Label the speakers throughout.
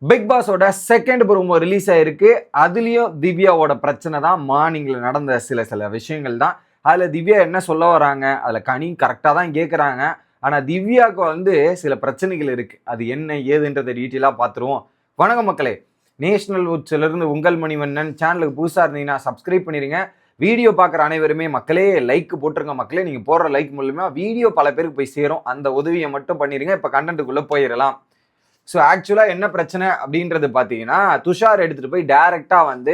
Speaker 1: Big பாஸோட second promo release ஆயிருக்கு. அதுலயும் திவ்யாவோட பிரச்சனை தான். மார்னிங்ல நடந்த சில விஷயங்கள் தான். அதுல திவ்யா என்ன சொல்ல வராங்க, அதுல கனி கரெக்டா தான் கேட்கறாங்க. ஆனா திவ்யாவுக்கு சில பிரச்சனைகள் இருக்கு. அது என்ன ஏதுன்றதை டீட்டெயிலா பார்த்துருவோம். வணக்கம் மக்களே, நேஷனல் உட்ஸ்ல இருந்து உங்கள் மணிவண்ணன். சேனலுக்கு புதுசா இருந்தீங்கன்னா சப்ஸ்கிரைப் பண்ணிருங்க. வீடியோ பார்க்குற அனைவருமே மக்களே லைக் போட்டுருங்க. மக்களே, நீங்க போடுற லைக் மூலமா வீடியோ பல பேருக்கு போய் சேரும். அந்த உதவியை மட்டும் பண்ணிருங்க. இப்ப கண்டென்ட்டுக்குள்ள போயிடலாம். ஸோ ஆக்சுவலாக என்ன பிரச்சனை அப்படின்றது பார்த்தீங்கன்னா, துஷார் எடுத்துகிட்டு போய் டைரெக்டாக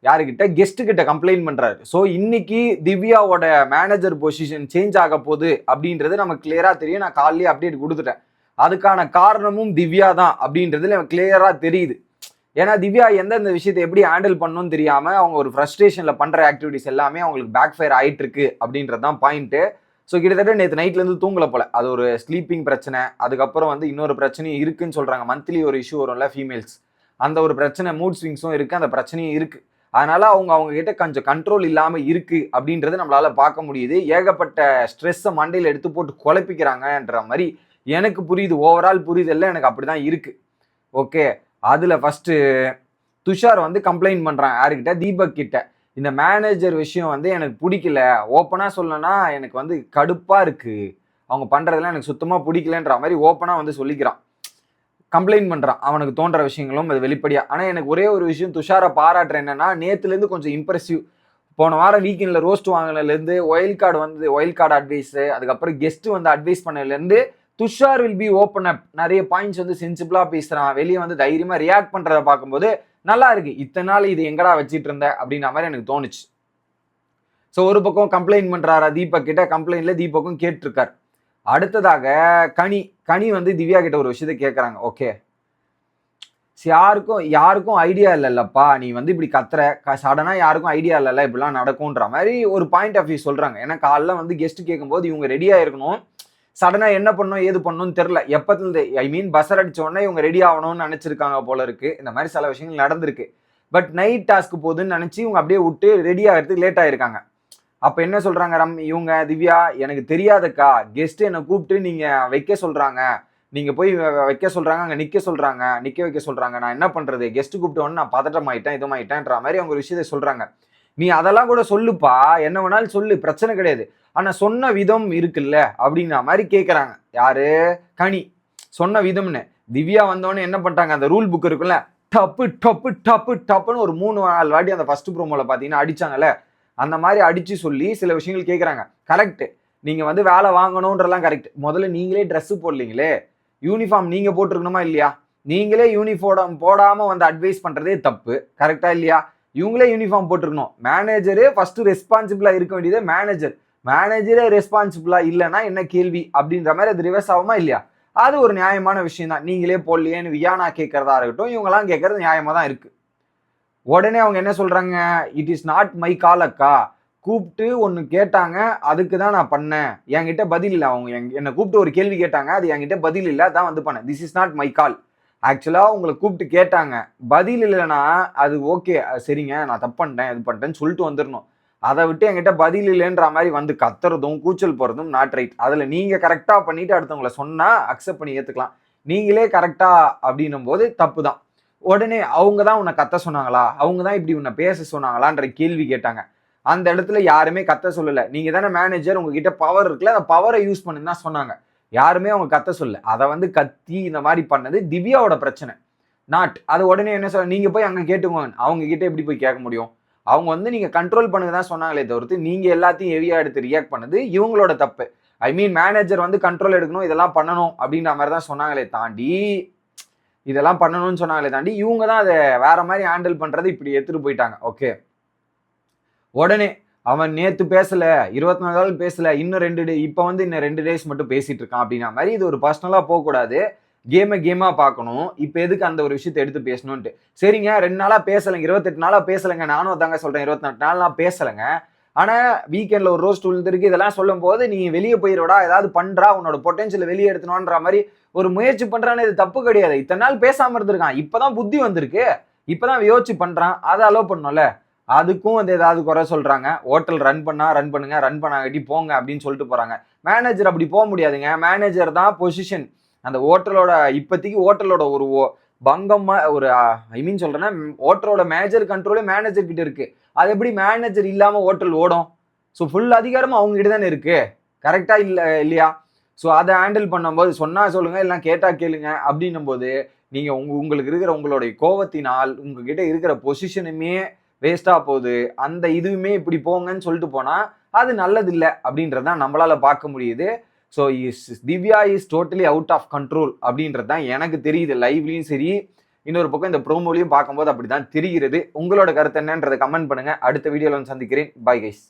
Speaker 1: யாருக்கிட்ட கெஸ்ட் கிட்ட கம்ப்ளைண்ட் பண்ணுறாரு. ஸோ இன்னைக்கு திவ்யாவோட மேனேஜர் பொசிஷன் சேஞ்ச் ஆக போகுது அப்படின்றது நமக்கு கிளியராக தெரியும். நான் காலையிலேயே அப்டேட் கொடுத்துட்டேன். அதுக்கான காரணமும் திவ்யா தான் அப்படின்றதுல எனக்கு கிளியராக தெரியுது. ஏன்னா திவ்யா எந்தெந்த விஷயத்தை எப்படி ஹேண்டில் பண்ணணும்னு தெரியாமல் அவங்க ஒரு ஃப்ரஸ்ட்ரேஷனில் பண்ணுற ஆக்டிவிட்டிஸ் எல்லாமே அவங்களுக்கு பேக் ஃபயர் ஆகிட்டு இருக்கு அப்படின்றது தான் பாயிண்ட்டு. ஸோ கிட்டத்தட்ட நேற்று நைட்லேருந்து தூங்கலை போல. அது ஒரு ஸ்லீப்பிங் பிரச்சனை. அதுக்கப்புறம் இன்னொரு பிரச்சனையும் இருக்குன்னு சொல்கிறாங்க. மந்த்லி ஒரு இஷ்யூ வரும்ல ஃபீமேல்ஸ், அந்த ஒரு பிரச்சனை, மூட் ஸ்விங்ஸும் இருக்குது, அந்த பிரச்சனையும் இருக்குது. அதனால அவங்க கிட்ட கொஞ்சம் கண்ட்ரோல் இல்லாமல் இருக்குது அப்படின்றது நம்மளால பார்க்க முடியுது. ஏகப்பட்ட ஸ்ட்ரெஸ்ஸை மண்டையில் எடுத்து போட்டு குழப்பிக்கிறாங்கன்ற மாதிரி எனக்கு புரியுது. ஓவரால் புரியுதல்ல எனக்கு அப்படி தான் இருக்குது. ஓகே, அதில் ஃபஸ்ட்டு துஷார் கம்ப்ளைண்ட் பண்ணுறான். யாருக்கிட்ட? தீபக் கிட்ட. இந்த மேனேஜர் விஷயம் எனக்கு பிடிக்கல. ஓப்பனாக சொல்லணும்னா எனக்கு கடுப்பாக இருக்குது. அவங்க பண்ணுறதெல்லாம் எனக்கு சுத்தமாக பிடிக்கலன்ற மாதிரி ஓப்பனாக சொல்லிக்கிறான். கம்ப்ளைண்ட் பண்ணுறான். அவனுக்கு தோன்ற விஷயங்களும் அது வெளிப்படையாக. ஆனால் எனக்கு ஒரே ஒரு விஷயம் துஷாரை பாராட்டுறேன். என்னன்னா, நேற்றுலேருந்து கொஞ்சம் இம்ப்ரெசிவ். போன வாரம் வீக்கெண்டில் ரோஸ்ட் வாங்கினதுலேருந்து ஒயில் கார்டு அட்வைஸு, அதுக்கப்புறம் கெஸ்ட்டு அட்வைஸ் பண்ணதுலேருந்து Tushar will be open up. நிறைய பாயிண்ட்ஸ் சென்சிபிளாக பேசுகிறான். வெளியே தைரியமாக ரியாக்ட் பண்ணுறதை பார்க்கும்போது நல்லா இருக்கு. இத்தனை நாள் இது எங்கடா வச்சிட்டு இருந்த அப்படின்ற மாதிரி எனக்கு தோணுச்சு. ஸோ ஒரு பக்கம் கம்ப்ளைண்ட் பண்றாரா தீபக் கிட்ட, கம்ப்ளைண்ட்ல தீபக்கும் கேட்டிருக்காரு. அடுத்ததாக கனி திவ்யா கிட்ட ஒரு விஷயத்த கேட்கறாங்க. ஓகே, யாருக்கும் ஐடியா இல்லைல்லப்பா, நீ இப்படி கத்துற, சடனா யாருக்கும் ஐடியா இல்லைல்ல இப்படிலாம் நடக்கும்ன்ற மாதிரி ஒரு பாயிண்ட் ஆஃப் வியூ சொல்றாங்க. ஏன்னா காலைல கெஸ்ட் கேட்கும்போது இவங்க ரெடியா இருக்கணும். சடனா என்ன பண்ணணும் ஏது பண்ணணும்னு தெரியல. எப்பத்துல பஸ்ஸர் அடிச்ச உடனே இவங்க ரெடி ஆகணும்னு நினைச்சிருக்காங்க போல இருக்கு. இந்த மாதிரி சில விஷயங்கள் நடந்திருக்கு. பட் நைட் டாஸ்க் போகுதுன்னு நினைச்சு இவங்க அப்படியே விட்டு ரெடி ஆகிறதுக்கு லேட் ஆயிருக்காங்க. அப்ப என்ன சொல்றாங்க இவங்க திவ்யா, எனக்கு தெரியாதக்கா, கெஸ்ட் என்னை கூப்பிட்டு நீங்க வைக்க சொல்றாங்க, நீங்க போய் வைக்க சொல்றாங்க, அங்க நிக்க வைக்க சொல்றாங்க, நான் என்ன பண்றது, கெஸ்ட் கூப்பிட்டு உடனே நான் பதட்டமாயிட்டேன் இதுமாயிட்டேன்ற மாதிரி அவங்க ஒரு விஷயத்த சொல்றாங்க. நீ அதெல்லாம் கூட சொல்லுப்பா, என்ன வேணாலும் சொல்லு, பிரச்சனை கிடையாது. ஆனா சொன்ன விதம் இருக்குல்ல அப்படின்ற மாதிரி கேட்கறாங்க. யாரு? கனி. சொன்ன விதம்னு திவ்யா வந்தோடனே என்ன பண்ணிட்டாங்க, அந்த ரூல் புக் இருக்குல்ல, டப்பு டப்பு டப்பு டப்புன்னு ஒரு 3-4 வாட்டி அந்த ஃபர்ஸ்ட் ப்ரோமோல பாத்தீங்கன்னா அடிச்சாங்கல்ல, அந்த மாதிரி அடிச்சு சொல்லி சில விஷயங்கள் கேட்கறாங்க. கரெக்ட், நீங்க வேலை வாங்கணும்ன்றலாம் கரெக்ட். முதல்ல நீங்களே ட்ரெஸ் போடலீங்களே, யூனிஃபார்ம் நீங்க போட்டிருக்கணுமா இல்லையா? நீங்களே யூனிஃபார்ம் போடாம அட்வைஸ் பண்றதே தப்பு. கரெக்டா இல்லையா? இவங்களே யூனிஃபார்ம் போட்டிருக்கணும். மேனேஜரே ஃபர்ஸ்ட் ரெஸ்பான்சிபிளா இருக்க வேண்டியது மேனேஜரே ரெஸ்பான்சிபிளா இல்லைன்னா என்ன கேள்வி அப்படின்ற மாதிரி அது ரிவர்ஸ் ஆகுமா இல்லையா? அது ஒரு நியாயமான விஷயம் தான். நீங்களே போடலையேன்னு வியானா கேட்கறதா இருக்கட்டும், இவங்கெல்லாம் கேட்கறது நியாயமா தான் இருக்கு. உடனே அவங்க என்ன சொல்றாங்க, இட் இஸ் நாட் மை கால் அக்கா, கூப்பிட்டு ஒன்று கேட்டாங்க, அதுக்கு தான் நான் பண்ணேன், என்கிட்ட பதில் இல்லை. அவங்க என்னை கூப்பிட்டு ஒரு கேள்வி கேட்டாங்க, அது என்கிட்ட பதில் இல்லை, தான் பண்ணேன். திஸ் இஸ் நாட் மை கால். ஆக்சுவலாக உங்களை கூப்பிட்டு கேட்டாங்க, பதில் இல்லைன்னா அது ஓகே, சரிங்க நான் தப்பு பண்ணிட்டேன் இது பண்ணிட்டேன்னு சொல்லிட்டு வந்துடணும். அதை விட்டு என்கிட்ட பதில் இல்லைன்ற மாதிரி கத்துறதும் கூச்சல் போறதும் நாட் ரைட். அதில் நீங்கள் கரெக்டாக பண்ணிட்டு அடுத்தவங்களை சொன்னால் அக்செப்ட் பண்ணி ஏற்றுக்கலாம். நீங்களே கரெக்டா அப்படின்னும் போது தப்பு தான். உடனே அவங்க தான் உன்னை கத்த சொன்னாங்களா, அவங்க தான் இப்படி உன்னை பேச சொன்னாங்களான்ற கேள்வி கேட்டாங்க. அந்த இடத்துல யாருமே கத்த சொல்லலை. நீங்க தானே மேனேஜர், உங்ககிட்ட பவர் இருக்குல்ல, அந்த பவரை யூஸ் பண்ணுன்னு தான் சொன்னாங்க. யாருமே அவங்க கத்த சொல்ல. அதை கத்தி இந்த மாதிரி பண்ணது திவ்யாவோட பிரச்சனை நாட். அது உடனே என்ன சொல்ல, நீங்க போய் அங்க கேட்டுக்கோங்க. அவங்க கிட்ட எப்படி போய் கேட்க முடியும்? அவங்க நீங்க கண்ட்ரோல் பண்ணுங்க தான் சொன்னாங்களே தவிர்த்து நீங்க எல்லாத்தையும் ஹெவியா எடுத்து ரியாக்ட் பண்ணது இவங்களோட தப்பு. மேனேஜர் கண்ட்ரோல் எடுக்கணும், இதெல்லாம் பண்ணணும் அப்படின்ற மாதிரி தான் சொன்னாங்களே தாண்டி, இதெல்லாம் பண்ணணும்னு சொன்னாங்களே தாண்டி இவங்க தான் அதை வேற மாதிரி ஹேண்டில் பண்றது இப்படி எடுத்துட்டு போயிட்டாங்க. ஓகே, உடனே அவன் நேத்து பேசல, 24 நாள் பேசல, இன்னும் 2 டே, இப்ப இன்னும் 2 டேஸ் மட்டும் பேசிட்டு இருக்கான் அப்படின்னா மாதிரி இது ஒரு பர்சனலா போகக்கூடாது. கேமா பார்க்கணும். இப்ப எதுக்கு அந்த ஒரு விஷயத்தை எடுத்து பேசணும்ட்டு? சரிங்க 2 நாளா பேசலைங்க, 28 நாளா பேசலைங்க, நானும் தாங்க சொல்றேன் 28 நாளா பேசலைங்க. ஆனா வீக்கெண்ட்ல ஒரு ரோஸ்ட் விழுந்திருக்கு, இதெல்லாம் சொல்லும் போது நீ வெளியே போயிடுவடா, ஏதாவது பண்றா, உன்னோட பொட்டன்ஷியல் வெளியே எடுத்தணும்ன்ற மாதிரி ஒரு முயற்சி பண்றான்னு, இது தப்பு கிடையாது. இத்தனை நாள் பேசாம இருந்திருக்கான், இப்பதான் புத்தி வந்திருக்கு, இப்பதான் யோசிச்சு பண்றான், அதை அலோவ் பண்ணணும்ல. அதுக்கும் ஏதாவது குறை சொல்றாங்க. ஹோட்டல் ரன் பண்ணுங்க, ரன் பண்ணாங்கட்டி போங்க அப்படின்னு சொல்லிட்டு போறாங்க. மேனேஜர் அப்படி போக முடியாதுங்க. மேனேஜர் தான் பொசிஷன். அந்த ஹோட்டலோட இப்போதைக்கு ஹோட்டலோட ஒரு பங்கமா ஒரு ஐ மீன் சொல்றேன்னா ஹோட்டலோட மேஜர் கண்ட்ரோலே மேனேஜர் கிட்ட இருக்கு. அது எப்படி மேனேஜர் இல்லாம ஹோட்டல் ஓடும்? ஸோ ஃபுல் அதிகாரமும் அவங்க கிட்ட தானே இருக்கு. கரெக்டா இல்லையா? ஸோ அதை ஹேண்டில் பண்ணும்போது சொன்னா சொல்லுங்க, இல்லை கேட்டா கேளுங்க அப்படின்னும் போது நீங்க உங்களுக்கு இருக்கிற உங்களுடைய கோவத்தினால் உங்ககிட்ட இருக்கிற பொசிஷனுமே வேஸ்டா போகுது. அந்த இதுவுமே இப்படி போங்கன்னு சொல்லிட்டு போனா அது நல்லது இல்லை அப்படின்றதான் நம்மளால பார்க்க முடியுது. So Divya is totally out of control அப்படின்றது தான் எனக்கு தெரியுது. லைவ்லயும் சரி, இன்னொரு பக்கம் இந்த ப்ரோமோலையும் பார்க்கும்போது அப்படிதான் தெரிகிறது. உங்களோட கருத்து என்னன்றதை கமெண்ட் பண்ணுங்க. அடுத்த வீடியோல வந்து சந்திக்கிறேன். Bye guys.